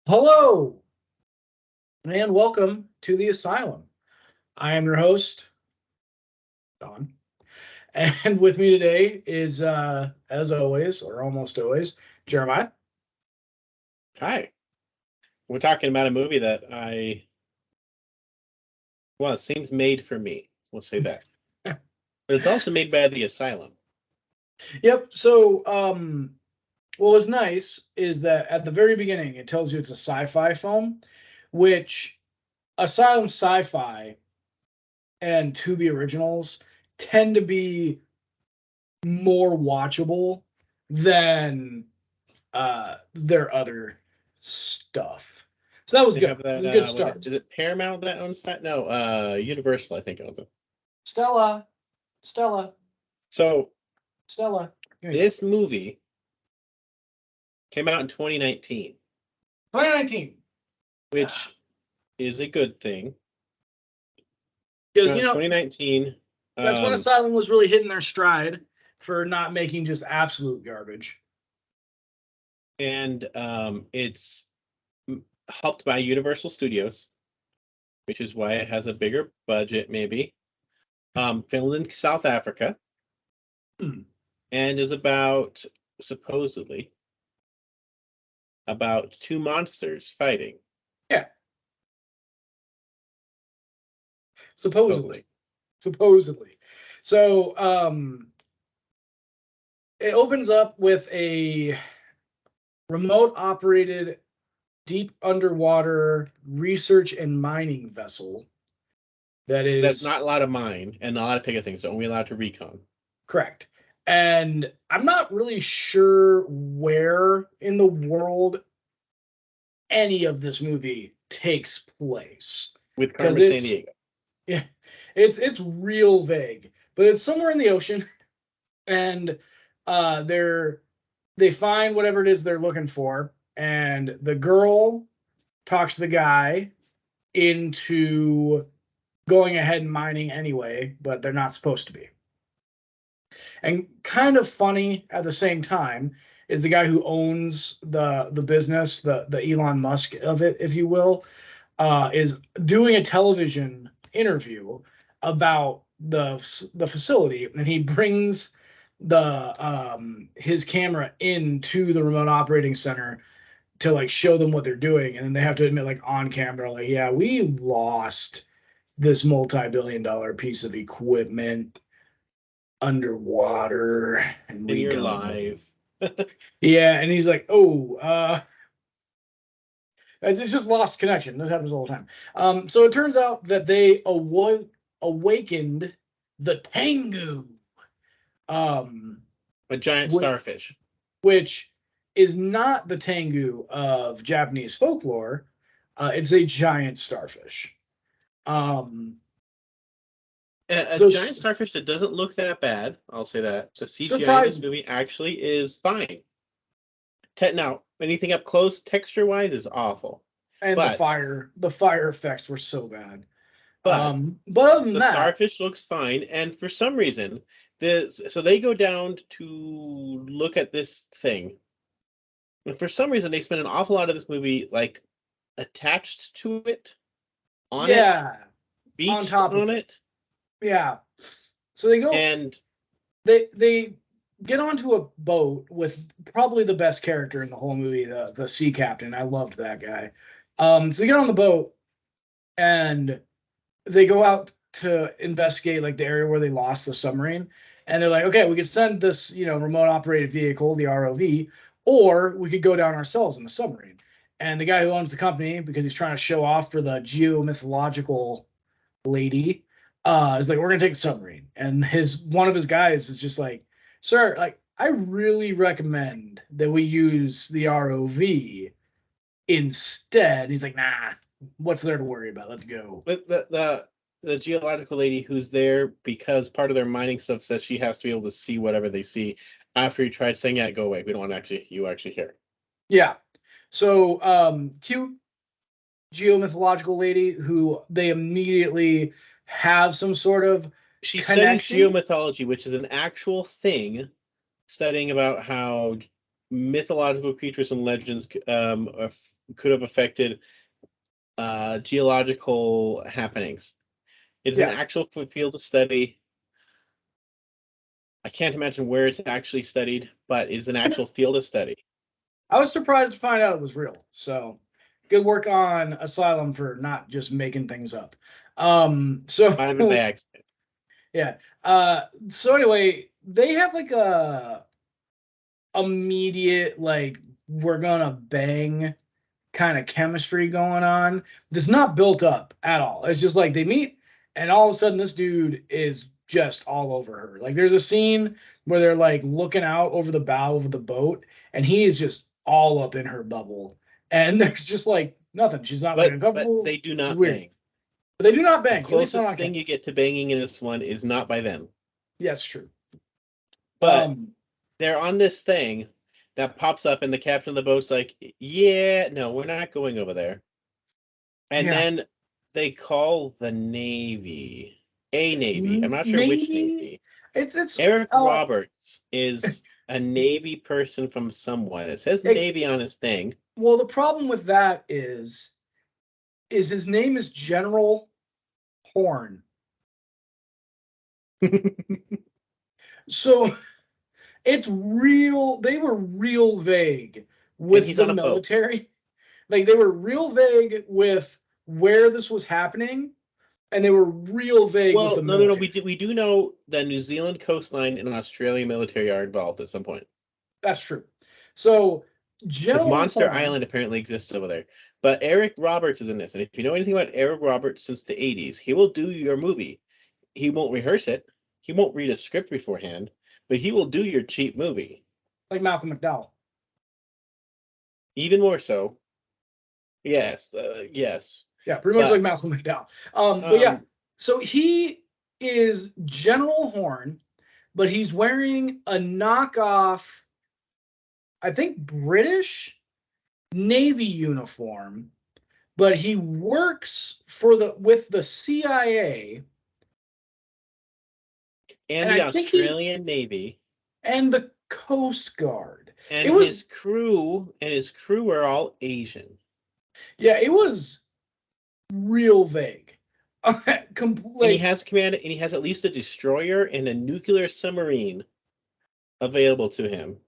Hello and welcome to the Asylum. I am your host, Don, and with me today is, as always, or almost always, Jeremiah. Hi. We're talking about a movie that it seems made for me. We'll say that. But it's also made by the Asylum. Yep. So, what was nice is that at the very beginning it tells you it's a sci-fi film, which Asylum sci-fi and Tubi originals tend to be more watchable than their other stuff. So that was They good. have It that, was a good start. is it Paramount that owns that? No, Universal, I think, owns it. Stella, Stella, So, Stella. this movie came out in 2019, 2019. which is a good thing. Because, 2019. that's when Asylum was really hitting their stride for not making just absolute garbage. And it's helped by Universal Studios, which is why it has a bigger budget, maybe. Filmed in South Africa, and is supposedly about two monsters fighting. Yeah. Supposedly. So, it opens up with a remote operated deep underwater research and mining vessel That's is not allowed to mine and not allowed to pick up things. They're only allowed to recon. correct. And I'm not really sure where in the world any of this movie takes place. With Carmen San Diego. Yeah, it's real vague, but it's somewhere in the ocean, and they find whatever it is they're looking for, and the girl talks the guy into going ahead and mining anyway, but they're not supposed to be. And kind of funny at the same time is the guy who owns the business, the Elon Musk of it, if you will, is doing a television interview about the facility, and he brings his camera into the remote operating center to like show them what they're doing, and then they have to admit like on camera, like, yeah, we lost this multi-billion-dollar piece of equipment underwater, and you're live. Yeah, and he's like, oh, it's just lost connection. This happens all the time. So it turns out that they awakened the Tengu, a giant starfish, which is not the Tengu of Japanese folklore. It's a giant starfish. A giant starfish that doesn't look that bad. I'll say that the CGI in this movie actually is fine. Now, anything up close, texture-wise, is awful. And the fire effects were so bad. But other than the that, starfish looks fine, and for some reason, so they go down to look at this thing. And for some reason, they spend an awful lot of this movie like attached to it, beached on top of it. Yeah. So they go and they get onto a boat with probably the best character in the whole movie, the sea captain. I loved that guy. So they get on the boat and they go out to investigate like the area where they lost the submarine. And they're like, okay, we could send this, remote operated vehicle, the ROV, or we could go down ourselves in the submarine. And the guy who owns the company, because he's trying to show off for the geomythological lady, is like, we're gonna take the submarine. And one of his guys is just like, sir, like, I really recommend that we use the ROV instead. He's like, nah, what's there to worry about? Let's go. The geological lady who's there because part of their mining stuff says she has to be able to see whatever they see. After you try saying, yeah, go away. We don't want you actually hear. Yeah. So cute geomythological lady who they immediately have some sort of she connection. studies geomythology, which is an actual thing studying about how mythological creatures and legends could have affected geological happenings. It is an actual field of study. I can't imagine where it's actually studied, but it's an actual field of study. I was surprised to find out it was real. So good work on Asylum for not just making things up. So By accident. Yeah. So anyway, they have like a immediate like we're gonna bang kind of chemistry going on. That's not built up at all. It's just like they meet and all of a sudden this dude is just all over her. Like there's a scene where they're like looking out over the bow of the boat and he is just all up in her bubble. And there's just like nothing. She's not like uncomfortable. But they do not weird. bang. But they do not bang. The closest thing you get to banging in this one is not by them. Yes, true. But they're on this thing that pops up, and the captain of the boat's like, "Yeah, no, we're not going over there." And then they call the Navy, a Navy. I'm not sure which Navy. It's Eric Roberts is a Navy person from somewhere. It says Navy on his thing. Well, the problem with that is his name is General Horn. So it's real. They were real vague with the military. Like they were real vague with where this was happening, and they were real vague with the military. We do know that New Zealand coastline and Australian military are involved at some point. That's true. So because Monster Island apparently exists over there. But Eric Roberts is in this, and if you know anything about Eric Roberts since the 80s, he will do your movie. He won't rehearse it. He won't read a script beforehand, but he will do your cheap movie. Like Malcolm McDowell. Even more so. Yes. Yes. Yeah, pretty much like Malcolm McDowell. But yeah, so he is General Horn, but he's wearing a knockoff, I think, British Navy uniform, but he works with the CIA and the Australian Navy and the Coast Guard. And his crew are all Asian. Yeah, it was real vague. And he has command, and he has at least a destroyer and a nuclear submarine available to him.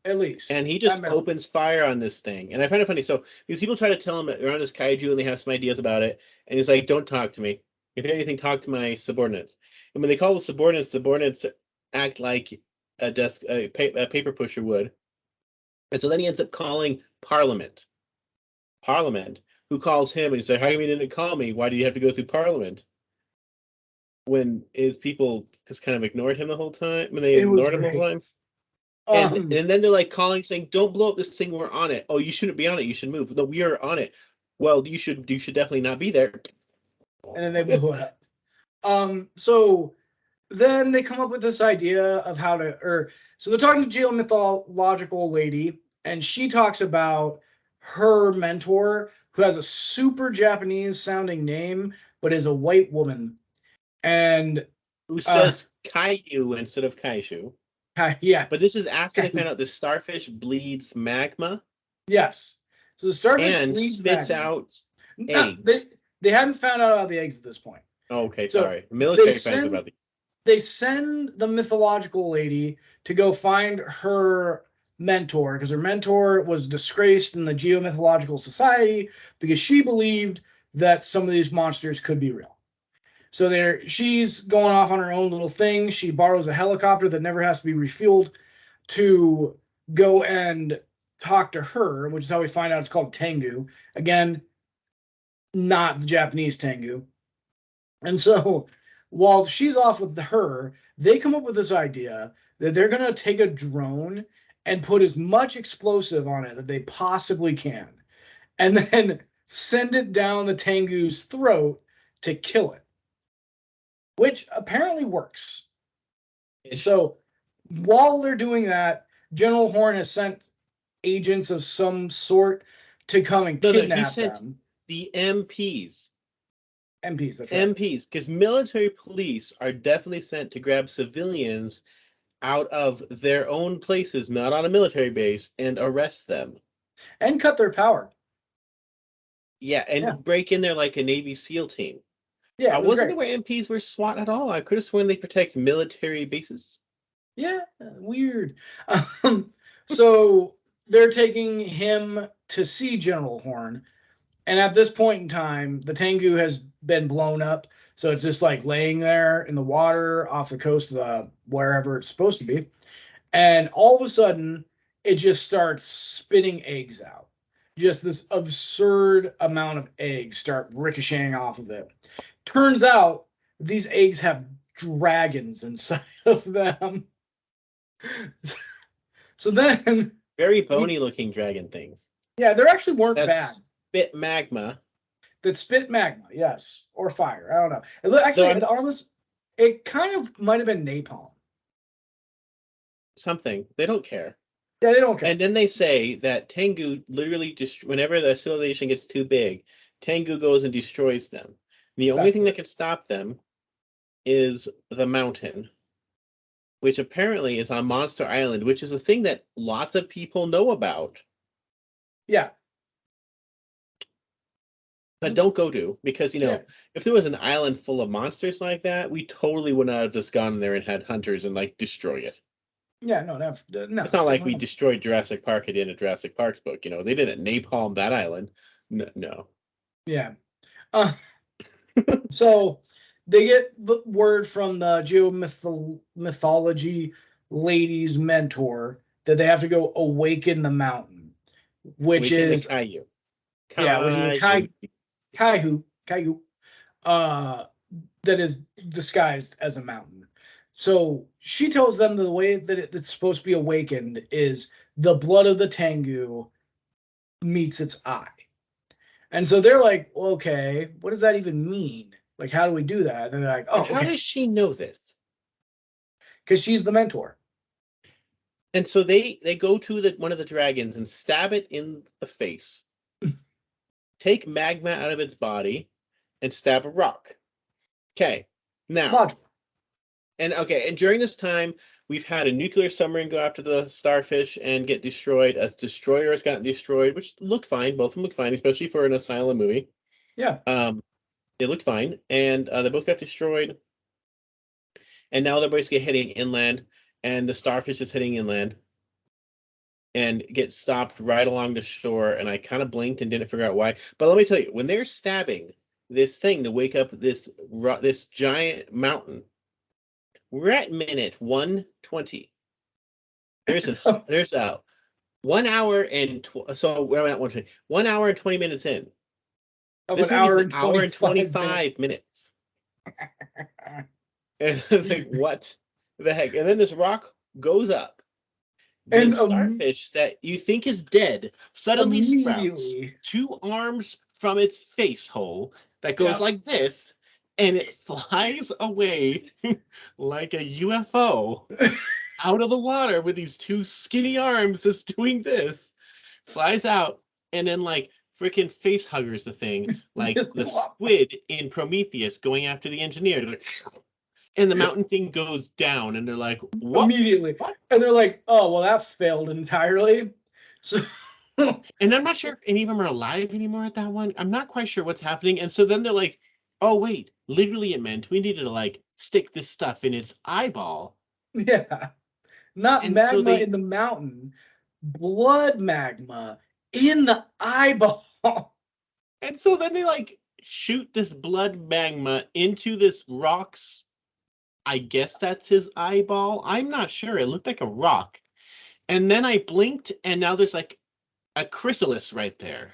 At least. And he just opens fire on this thing. And I find it funny. So these people try to tell him that they're on this kaiju and they have some ideas about it. And he's like, don't talk to me. If anything, talk to my subordinates. And when they call the subordinates act like a paper pusher would. And so then he ends up calling Parliament, who calls him and he's like, how come you didn't call me? Why do you have to go through Parliament? When his people just kind of ignored him the whole time. When they ignored him the whole time. And then they're like calling, saying, don't blow up this thing, we're on it. Oh, you shouldn't be on it, you should move. No, we are on it. Well, you should definitely not be there. And then they blew it up. So then they come up with this idea of how to, so they're talking to geomythological lady, and she talks about her mentor, who has a super Japanese sounding name, but is a white woman. And who says kaiju instead of kaiju. Yeah. But this is after they found out the starfish bleeds magma. Yes. So the starfish bleeds spits out eggs. They hadn't found out about the eggs at this point. Oh, okay, so sorry. The military found about the. They send the mythological lady to go find her mentor, because her mentor was disgraced in the Geomythological Society because she believed that some of these monsters could be real. So she's going off on her own little thing. She borrows a helicopter that never has to be refueled to go and talk to her, which is how we find out it's called Tengu. Again, not the Japanese Tengu. And so while she's off with her, they come up with this idea that they're going to take a drone and put as much explosive on it that they possibly can, and then send it down the Tengu's throat to kill it, which apparently works. So while they're doing that, General Horn has sent agents of some sort to come and kidnap them. The MPs. MPs, that's right. MPs, because military police are definitely sent to grab civilians out of their own places, not on a military base, and arrest them. And cut their power. Yeah, and Yeah. break in there like a Navy SEAL team. Yeah, it was Wasn't great. there where MPs were SWAT at all? I could have sworn they protect military bases. Yeah, weird. So they're taking him to see General Horn. And at this point in time, the Tengu has been blown up. So it's just like laying there in the water off the coast of wherever it's supposed to be. And all of a sudden, it just starts spitting eggs out. Just this absurd amount of eggs start ricocheting off of it. Turns out these eggs have dragons inside of them. So then, Very bony looking dragon things. yeah, there actually weren't That bad. spit magma. That spit magma, yes, or fire. I don't know. Actually, it kind of might have been napalm. Something. They don't care. Yeah, they don't care. And then they say that Tengu literally just whenever the civilization gets too big, Tengu goes and destroys them. The only thing that can stop them is the mountain, which apparently is on Monster Island, which is a thing that lots of people know about. Yeah. But don't go to, because, if there was an island full of monsters like that, we totally would not have just gone there and had hunters and, like, destroy it. Yeah, no. It's not like we destroyed Jurassic Park in a Jurassic Park's book. They didn't napalm that island. No. Yeah. So they get the word from the geomythology lady's mentor that they have to go awaken the mountain, which is Kaiju. Yeah, which is a kaiju, that is disguised as a mountain. So she tells them that the way that it's supposed to be awakened is the blood of the Tengu meets its eye. And so they're like, well, okay, what does that even mean? Like, how do we do that? And they're like, oh, how does she know this? Because she's the mentor. And so they go to one of the dragons and stab it in the face, take magma out of its body, and stab a rock. Okay, now. Logical. And during this time, we've had a nuclear submarine go after the starfish and get destroyed. A destroyer has gotten destroyed, which looked fine. Both of them looked fine, especially for an Asylum movie. Yeah. They looked fine, and they both got destroyed. And now they're basically heading inland, and the starfish is heading inland and gets stopped right along the shore. And I kind of blinked and didn't figure out why. But let me tell you, when they're stabbing this thing to wake up this giant mountain, we're at minute 120. There's a 1 hour and so we're at 120. 1 hour and 20 minutes in. This movie's an hour and 25 minutes. And I was like, what the heck? And then this rock goes up. And the starfish that you think is dead suddenly sprouts 2 arms from its face hole that goes like this, and it flies away like a UFO out of the water with these 2 skinny arms just doing this. Flies out, and then like freaking face huggers the thing, like the squid in Prometheus going after the engineer. And the mountain thing goes down, and they're like, what? Immediately. What? And they're like, oh, well, that failed entirely. So, and I'm not sure if any of them are alive anymore at that one. I'm not quite sure what's happening. And so then they're like, oh, wait, literally it meant we needed to like stick this stuff in its eyeball. Yeah. Not and magma in the mountain, blood magma in the eyeball. And so then they like shoot this blood magma into this rock's, I guess that's his eyeball. I'm not sure. It looked like a rock. And then I blinked, and now there's like a chrysalis right there.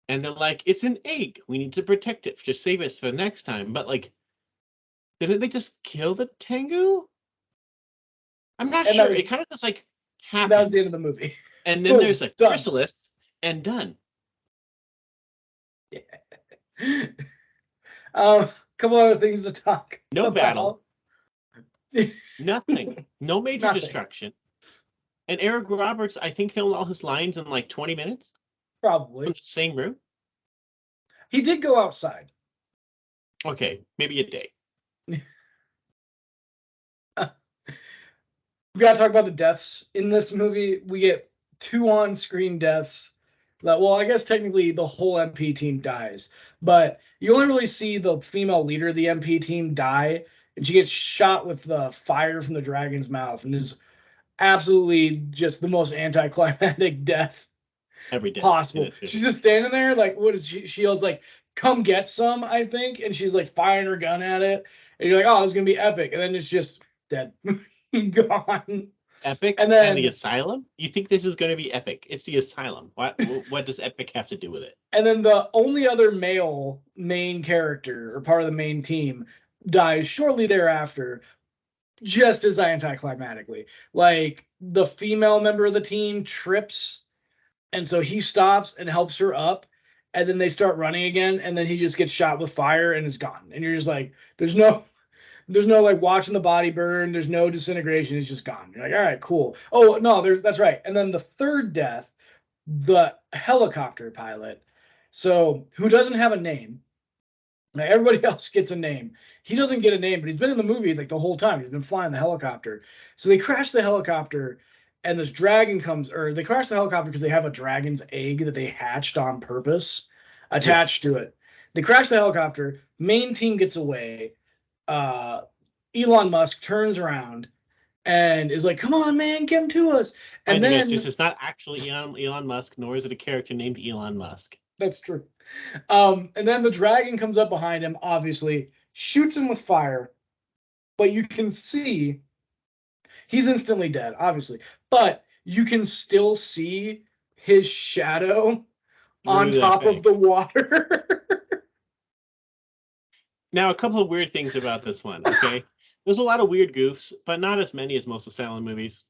And they're like, it's an egg. We need to protect it to save us for next time. But like, didn't they just kill the Tengu? I'm not sure. It kind of just like happened. That was the end of the movie. And then there's a chrysalis, and done. Yeah. Couple other things to talk. No battle. Nothing. No major destruction. And Eric Roberts, I think, filmed all his lines in like 20 minutes. Probably. From the same room. He did go outside. Okay, maybe a day. gotta talk about the deaths in this movie. We get 2 on-screen deaths. Well, I guess technically the whole MP team dies, but you only really see the female leader of the MP team die, and she gets shot with the fire from the dragon's mouth, and is absolutely just the most anticlimactic death Every death in possible. this movie. She's just standing there, like, what is she? She yells like, "Come get some!" I think, and she's like firing her gun at it, and you're like, "Oh, this is gonna be epic," and then it's just dead, gone. Epic And and then the Asylum? You think this is going to be epic? It's the Asylum. What does epic have to do with it? And then the only other male main character or part of the main team dies shortly thereafter, just as anticlimactically. Like the female member of the team trips, and so he stops and helps her up, and then they start running again, and then he just gets shot with fire and is gone. And you're just like, there's no like watching the body burn, there's no disintegration, it's just gone. You're like, all right, cool. Oh no, that's right. And then the third death, the helicopter pilot, so who doesn't have a name. Now, everybody else gets a name. He doesn't get a name, but he's been in the movie like the whole time. He's been flying the helicopter. So they crash the helicopter, and this dragon comes, or they crash the helicopter because they have a dragon's egg that they hatched on purpose attached to it. They crash the helicopter. Main team gets away. Elon Musk turns around and is like, "Come on, man, give him to us." And then this is not actually Elon Musk, nor is it a character named Elon Musk. That's true. And then the dragon comes up behind him, obviously, shoots him with fire, but you can see he's instantly dead, obviously. But you can still see his shadow on top of the water. Now, a couple of weird things about this one, okay? There's a lot of weird goofs, but not as many as most Asylum movies.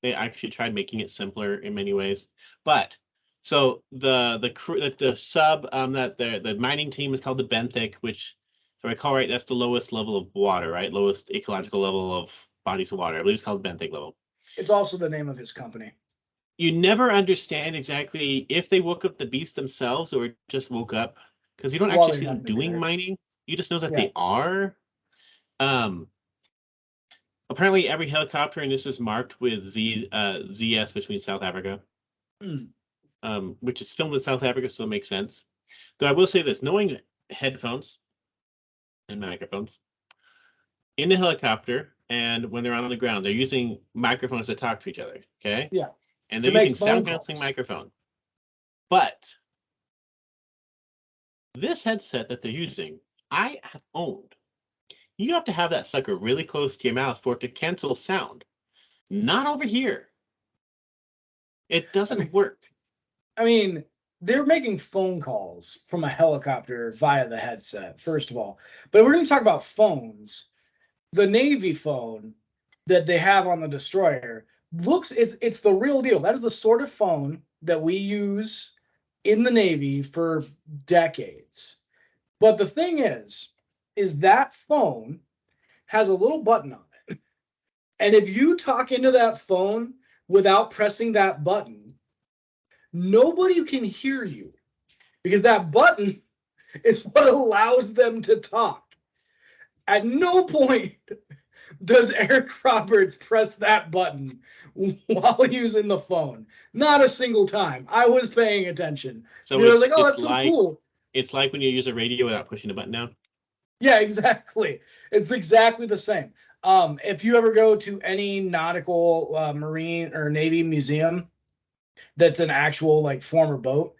They actually tried making it simpler in many ways. But so the sub that the mining team is called the benthic, which, if I recall right, that's the lowest level of water, right? Lowest ecological level of bodies of water. I believe it's called benthic level. It's also the name of his company. You never understand exactly if they woke up the beast themselves or just woke up, because you don't actually see them doing mining. You just know that they are. Apparently, every helicopter in this is marked with ZS between South Africa, which is filmed in South Africa, so it makes sense. Though I will say this, knowing headphones and microphones in the helicopter and when they're on the ground, they're using microphones to talk to each other, okay? Yeah. And they're using sound-canceling microphone. But this headset that they're using, I have owned. You have to have that sucker really close to your mouth for it to cancel sound. Not over here. It doesn't work. I mean, they're making phone calls from a helicopter via the headset, first of all. But we're going to talk about phones. The Navy phone that they have on the destroyer it's the real deal. That is the sort of phone that we use in the Navy for decades. But the thing is that phone has a little button on it. And if you talk into that phone without pressing that button, nobody can hear you, because that button is what allows them to talk. At no point does Eric Roberts press that button while using the phone. Not a single time. I was paying attention. So I was like, oh, that's so cool. It's like when you use a radio without pushing the button down? Yeah, exactly. It's exactly the same. If you ever go to any nautical marine or Navy museum that's an actual like former boat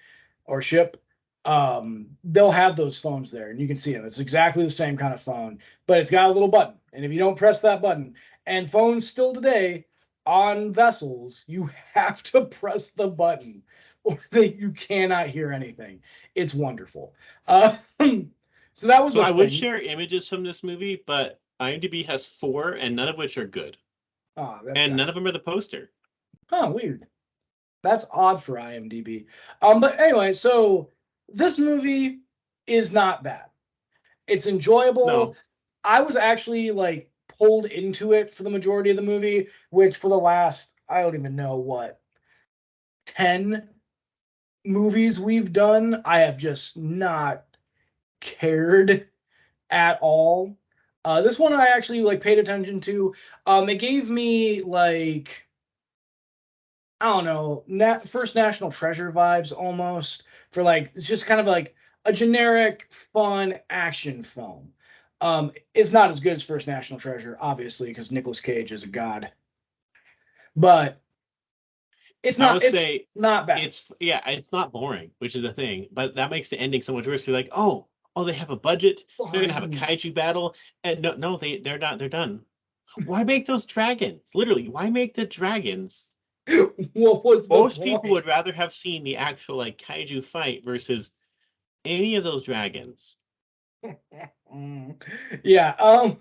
or ship, they'll have those phones there, and you can see them. It's exactly the same kind of phone, but it's got a little button. And if you don't press that button, and phones still today on vessels, you have to press the button or you cannot hear anything. It's wonderful. So that was. So I would share images from this movie, but IMDb has 4, and none of which are good. And none of them are the poster. Oh, weird. That's odd for IMDb. But anyway, so this movie is not bad. It's enjoyable. No. I was actually like pulled into it for the majority of the movie, which for the last, I don't even know what, 10 movies we've done, I have just not cared at all. This one I actually like paid attention to. It gave me like, I don't know, first National Treasure vibes almost, for like, it's just kind of like a generic fun action film. It's not as good as First National Treasure, obviously, because Nicolas Cage is a god, but it's I would it's say not bad. it's not boring, which is a thing, but that makes the ending so much worse. You're like, oh, they have a budget, they're gonna have a Fine. kaiju battle, and no, they're not. They're done. Why make those dragons? Literally, why make the dragons? What was the Most people point? would rather have seen the actual like kaiju fight versus any of those dragons. Yeah.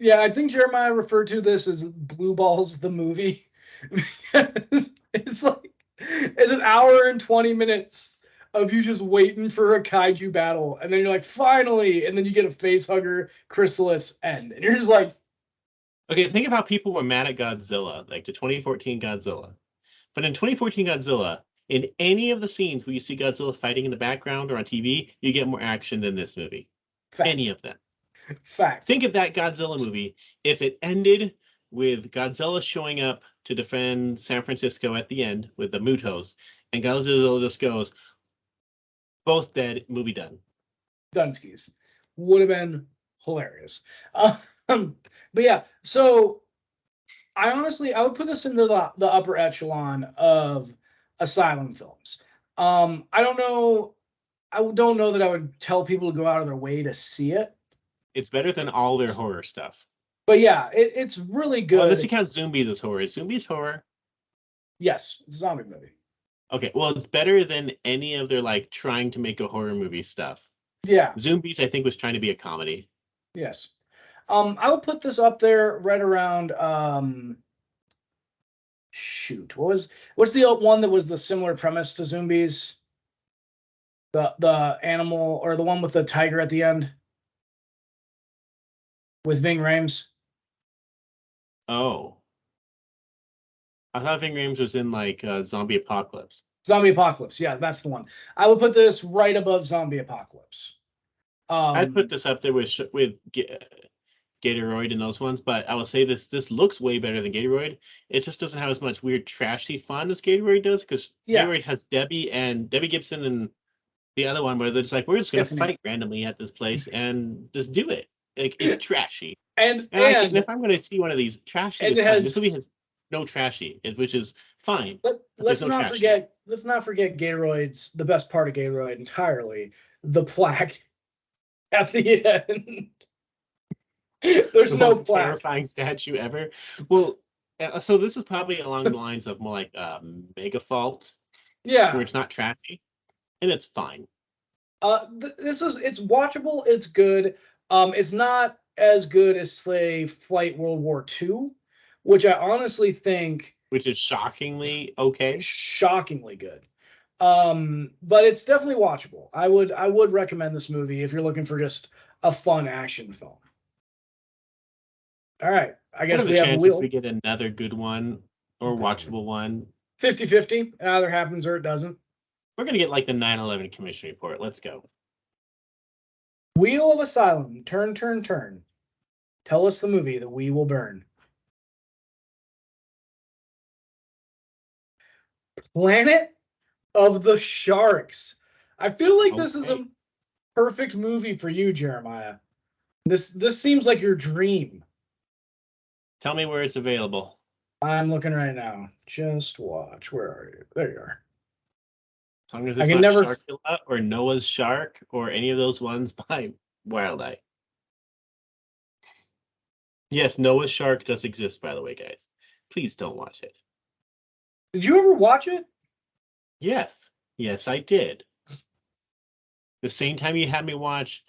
Yeah, I think Jeremiah referred to this as Blue Balls the movie. It's like it's an hour and 20 minutes of you just waiting for a kaiju battle, and then you're like, finally, and then you get a face hugger chrysalis end. And you're just like, Okay, think of how people were mad at Godzilla, like the 2014 Godzilla. But in 2014 Godzilla, in any of the scenes where you see Godzilla fighting in the background or on TV, you get more action than this movie. Any fact. of them. Fact. Think of that Godzilla movie if it ended with Godzilla showing up to defend San Francisco at the end with the Mutos, and Godzilla just goes, both dead, movie done. Dunskies. Would have been hilarious. But yeah, so I would put this into the upper echelon of Asylum films. I don't know. I don't know that I would tell people to go out of their way to see it. It's better than all their horror stuff. But yeah, it's really good. Well, unless you count Zombies as horror. Is Zombies horror? Yes, it's a zombie movie. Okay, well, it's better than any of their like trying to make a horror movie stuff. Yeah. Zombies, I think, was trying to be a comedy. Yes. I would put this up there right around shoot. What's the one that was the similar premise to Zombies? The animal, or the one with the tiger at the end with Ving Rhames. Oh. I thought Ving Rhames was in like Zombie Apocalypse. Zombie Apocalypse. Yeah, that's the one. I would put this right above Zombie Apocalypse. I'd put this up there with Gatoroid and those ones, but I will say this looks way better than Gatoroid. It just doesn't have as much weird trashy fun as Gatoroid does, because Gatoroid has Debbie Gibson and the other one where they're just like, we're just gonna fight randomly at this place and just do it. Like, it's trashy. And if I'm gonna see one of these, trashy is fine. This movie has no trashy, which is fine. Let's not forget Gatoroid's, the best part of Gatoroid entirely, the plaque at the end. There's no most plaque. terrifying statue ever. Well, so this is probably along the lines of more like Mega Fault. Yeah. Where it's not trashy. And it's fine. It's watchable, it's good. It's not as good as, say, Flight World War II, which I honestly think, which is shockingly okay. Shockingly good. But it's definitely watchable. I would recommend this movie if you're looking for just a fun action film. All right. I guess we have chances we get another good one or watchable one. 50-50. It either happens or it doesn't. We're gonna get like the 9/11 Commission report. Let's go. Wheel of Asylum. Turn, turn, turn. Tell us the movie that we will burn. Planet of the Sharks. I feel like this is a perfect movie for you, Jeremiah. This seems like your dream. Tell me where it's available. I'm looking right now. Just watch. Where are you? There you are. As long as it's not Sharkula or Noah's Shark or any of those ones by Wild Eye. Yes, Noah's Shark does exist, by the way, guys. Please don't watch it. Did you ever watch it? Yes. Yes, I did. The same time you had me watch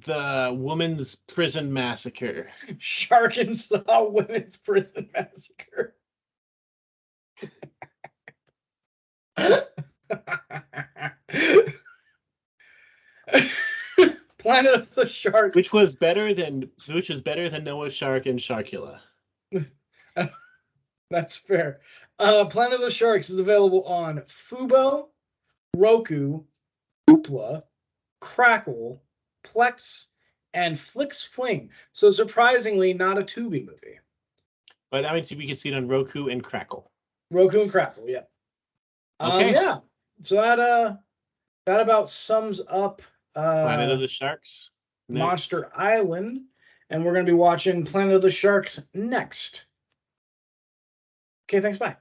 the Women's Prison Massacre. Sharkensaw Women's Prison Massacre. Planet of the Sharks. Which was better than Noah's Shark and Sharkula. That's fair. Planet of the Sharks is available on Fubo, Roku, Hoopla, Crackle, Plex, and Flicks Fling. So surprisingly, not a Tubi movie. But that means we can see it on Roku and Crackle. Roku and Crackle, yeah. Okay. Yeah. So that about sums up Planet of the Sharks. Next. Monster Island, and we're going to be watching Planet of the Sharks next. Okay, thanks, bye.